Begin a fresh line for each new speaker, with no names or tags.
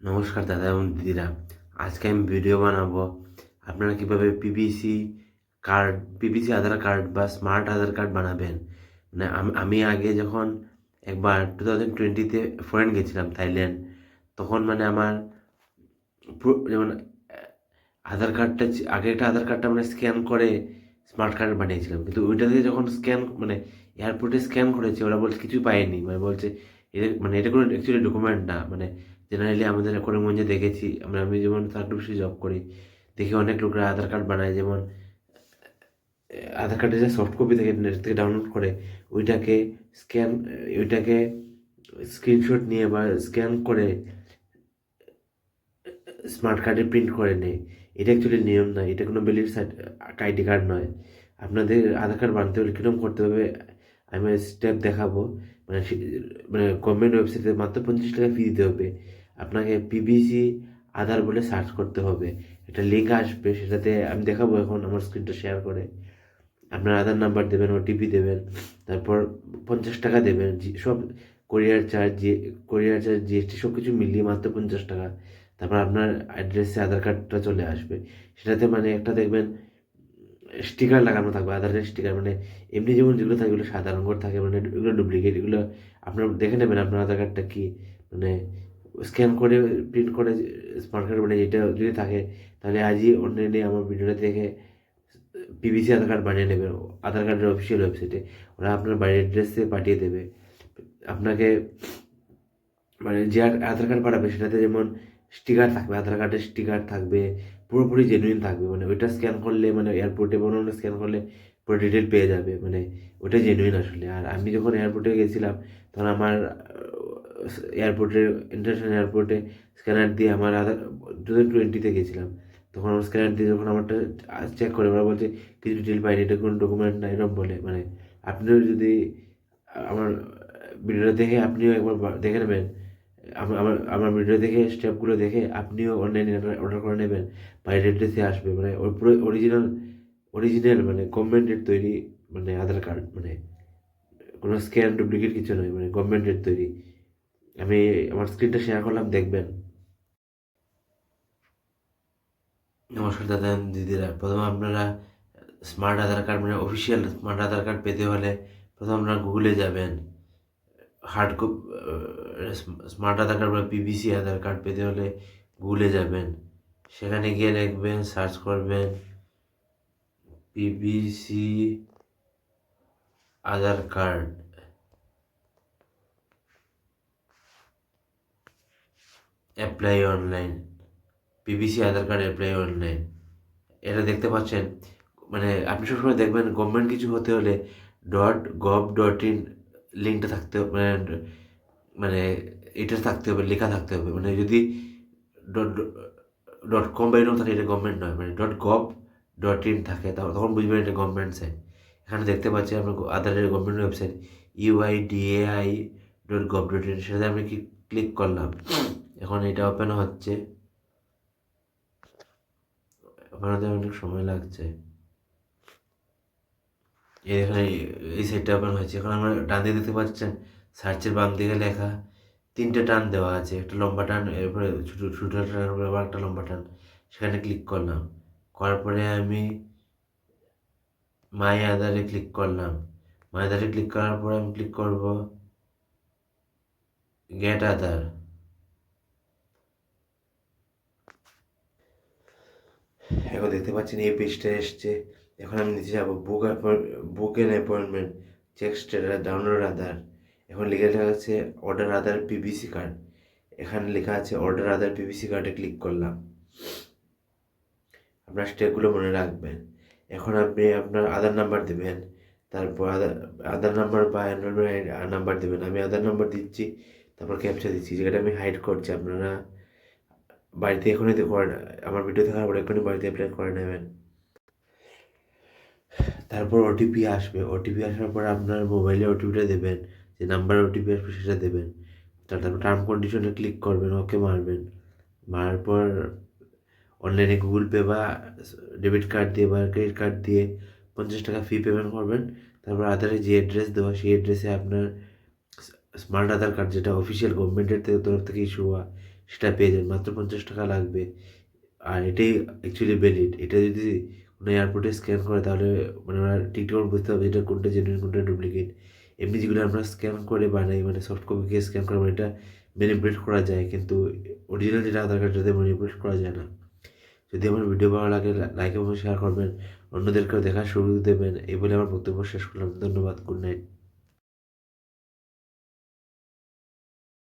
নমস্কার দাদা এবং দিদিরা। আজকে আমি ভিডিও বানাবো আপনারা কিভাবে পিভিসি আধার কার্ড বা স্মার্ট আধার কার্ড বানাবেন। মানে আমি আগে যখন একবার 2020-তে ফরেন গেছিলাম থাইল্যান্ড, তখন মানে আমার যেমন আধার কার্ডটা আগে একটা আধার কার্ডটা মানে স্ক্যান করে স্মার্ট কার্ড বানিয়েছিলাম, কিন্তু ওইটা দিয়ে যখন স্ক্যান মানে এয়ারপোর্টে স্ক্যান করেছে, ওরা বলছে কিছু পায়নি, মানে বলছে এটা মানে এটা কোনো অ্যাকচুয়ালি ডকুমেন্ট না। মানে জেনারেলি আমাদের করিমগঞ্জে দেখেছি, আমি যেমন থার্ড অফিসে জব করি, দেখি অনেক লোকরা আধার কার্ড বানায়, যেমন আধার কার্ডের যে সফট কপি থেকে নেট থেকে ডাউনলোড করে ওইটাকে স্ক্যান ওইটাকে স্ক্রিনশট নিয়ে বা স্ক্যান করে স্মার্ট কার্ডে প্রিন্ট করে নেয়। এটা অ্যাকচুয়ালি নিয়ম নয়, এটা কোনো ভ্যালিড আইডি কার্ড নয়। আপনাদের আধার কার্ড বানাতে হলে কীরকম করতে হবে আমি স্টেপ দেখাবো। মানে মানে গভর্নমেন্ট ওয়েবসাইটে মাত্র 50 টাকা ফি দিতে হবে। আপনাকে পিবিসি আধার বলে সার্চ করতে হবে, একটা লিঙ্ক আসবে, সেটাতে আমি দেখাবো এখন আমার স্ক্রিনটা শেয়ার করে। আপনার আধার নাম্বার দেবেন, ওটিপি দেবেন, তারপর 50 টাকা দেবেন। সব কোরিয়ার চার্জ জিএসটি সব কিছু মিলিয়ে মাত্র 50 টাকা। তারপর আপনার অ্যাড্রেসে আধার কার্ডটা চলে আসবে। সেটাতে মানে একটা দেখবেন স্টিকার লাগানো থাকবে, আধারের স্টিকার। মানে এমনি যেমন যেগুলো থাকে এগুলো সাদা রঙের থাকে, মানে এগুলো ডুপ্লিকেট। এগুলো আপনার দেখে নেবেন আপনার আধার কার্ডটা কি, মানে স্ক্যান করে প্রিন্ট করে স্মার্ট কার্ড মানে যেটা যদি থাকে, তাহলে আজই অনলাইনে আমার ভিডিওটা দেখে পিভিসি আধার কার্ড বানিয়ে নেবেন আধার কার্ডের অফিসিয়াল ওয়েবসাইটে। ওরা আপনার বাড়ির অ্যাড্রেসে পাঠিয়ে দেবে আপনাকে। মানে যে আধার কার্ড পাঠাবে সেটাতে যেমন স্টিকার থাকবে, আধার কার্ডের স্টিকার থাকবে, পুরোপুরি জেনুইন থাকবে। মানে ওইটা স্ক্যান করলে, মানে এয়ারপোর্টে বর্ণনা স্ক্যান করলে পুরো ডিটেল পেয়ে যাবে, মানে ওটা জেনুইন আসলে। আর আমি যখন এয়ারপোর্টে গেছিলাম, তখন আমার ইন্টারন্যাশনাল এয়ারপোর্টে স্ক্যানার দিয়ে আমার আধার 2020-তে গেছিলাম, তখন আমার স্ক্যানার দিয়ে যখন আমারটা চেক করে, ওরা বলছে কিছু ডিটেল পাইনি, এটা কোনো ডকুমেন্ট না, এরকম বলে। মানে আপনিও যদি আমার ভিডিওটা দেখে আপনিও একবার দেখে নেবেন, আমার ভিডিও দেখে স্টেপগুলো দেখে আপনিও অনলাইনে অর্ডার করে নেবেন, বাই অ্যাড্রেসে আসবে। মানে ওর পুরো অরিজিনাল মানে গভর্নমেন্টের তৈরি, মানে আধার কার্ড, মানে কোনো স্ক্যান ডুপ্লিকেট কিছু নয়, মানে গভর্নমেন্টের তৈরি। আমি আমার স্ক্রিনটা শেয়ার করলাম, দেখবেন। নমস্কার দাদা দিদিরা। প্রথমে আপনারা স্মার্ট আধার কার্ড মানে অফিসিয়াল স্মার্ট আধার কার্ড পেতে হলে প্রথম আপনারা গুগলে যাবেন। হার্ড কপি স্মার্ট আধার কার্ড বা পিভিসি আধার কার্ড পেতে হলে গুগলে যাবেন, সেখানে গিয়ে লিখবেন, সার্চ করবেন পিভিসি আধার কার্ড, অ্যাপ্লাই অনলাইন, পিভিসি আধার কার্ড অ্যাপ্লাই অনলাইন। এটা দেখতে পাচ্ছেন। মানে আপনি সবসময় দেখবেন গভর্নমেন্ট কিছু হতে হলে .gov.in লিঙ্কটা থাকতে হবে, মানে মানে এটা থাকতে হবে, লেখা থাকতে হবে। মানে যদি ডট .com বা এরকম থাকে, এটা গভর্নমেন্ট নয়। মানে .gov.in থাকে, তখন বুঝবেন এটা গভর্নমেন্ট সাইট। এখানে দেখতে পাচ্ছি আপনার আধারের গভর্নমেন্ট ওয়েবসাইট UIDAI.gov.in, সেটাতে আমি ক্লিক করলাম। এখন এটা ওপেন হচ্ছে, ওপেন হতে অনেক সময় লাগছে। এখানে এই সাইটটা ওপেন হয়েছে। এখন আমরা ডান দিকে দেখতে পাচ্ছেন সার্চের বাম দিকে লেখা 3টে টান দেওয়া আছে, একটা লম্বা টান, এরপরে ছোটো ছোটো টান, আবার একটা লম্বা টান। সেখানে ক্লিক করলাম, করার পরে আমি মাই আধারে ক্লিক করলাম। মাই আধারে ক্লিক করার পরে আমি ক্লিক করব গেট আধার। এখন দেখতে পাচ্ছেন এই পেজটা এসছে। এখন আমি নিচে যাবো, book an appointment, check status, download Aadhaar. এখন লেখা আছে অর্ডার আধার পিভিসি কার্ড। এখানে লেখা আছে অর্ডার আধার পিভিসি কার্ডে ক্লিক করলাম। আপনার স্টেপগুলো মনে রাখবেন। এখন আপনি আপনার আধার নাম্বার দেবেন, তারপর আধার নাম্বার বা এনরোলমেন্ট নাম্বার দেবেন। আমি আধার নাম্বার দিচ্ছি, তারপর ক্যাপচা দিচ্ছি, যেটা আমি হাইড করছি। আপনারা বাড়িতে এখনই করে, আমার ভিডিও দেখার পর এখনই বাড়িতে অ্যাপ্লাই করে নেবেন। তারপর ওটিপি আসবে, ওটিপি আসার পর আপনার মোবাইলে ওটিপিটা দেবেন, যে নাম্বারে ওটিপি আসবে সেটা দেবেন। তারপর টার্ম কন্ডিশনে ক্লিক করবেন, ওকে মারবেন। মারার পর অনলাইনে গুগল পে বা ডেবিট কার্ড দিয়ে বা ক্রেডিট কার্ড দিয়ে 50 টাকা ফি পেমেন্ট করবেন। তারপর আধারে যে অ্যাড্রেস দেওয়া, সেই অ্যাড্রেসে আপনার স্মার্ট আধার কার্ড, যেটা অফিসিয়াল গভর্নমেন্টের তরফ থেকে ইস্যু হওয়া, সেটা পেয়ে যাবেন, মাত্র 50 টাকা লাগবে। আর এটাই অ্যাকচুয়ালি ভ্যালিড। এটা যদি কোনো এয়ারপোর্টে স্ক্যান করে তাহলে মানে ওরা ঠিকঠাক বুঝতে হবে এটা কোনটা জেনুইন কোনটা ডুপ্লিকেট। এমনি যেগুলো আমরা স্ক্যান করে বানাই মানে সফট কপিকে স্ক্যান করে মানে এটা ম্যানিপুলেট করা যায়, কিন্তু অরিজিনাল যেটা আধার কার্ড যাতে ম্যানিপুলেট করা যায় না। যদি আমার ভিডিও ভালো লাগে লাইক এবং শেয়ার করবেন, অন্যদেরকেও দেখার সুযোগ দেবেন। এই বলে আমার বক্তব্য শেষ করলাম। ধন্যবাদ। Good night.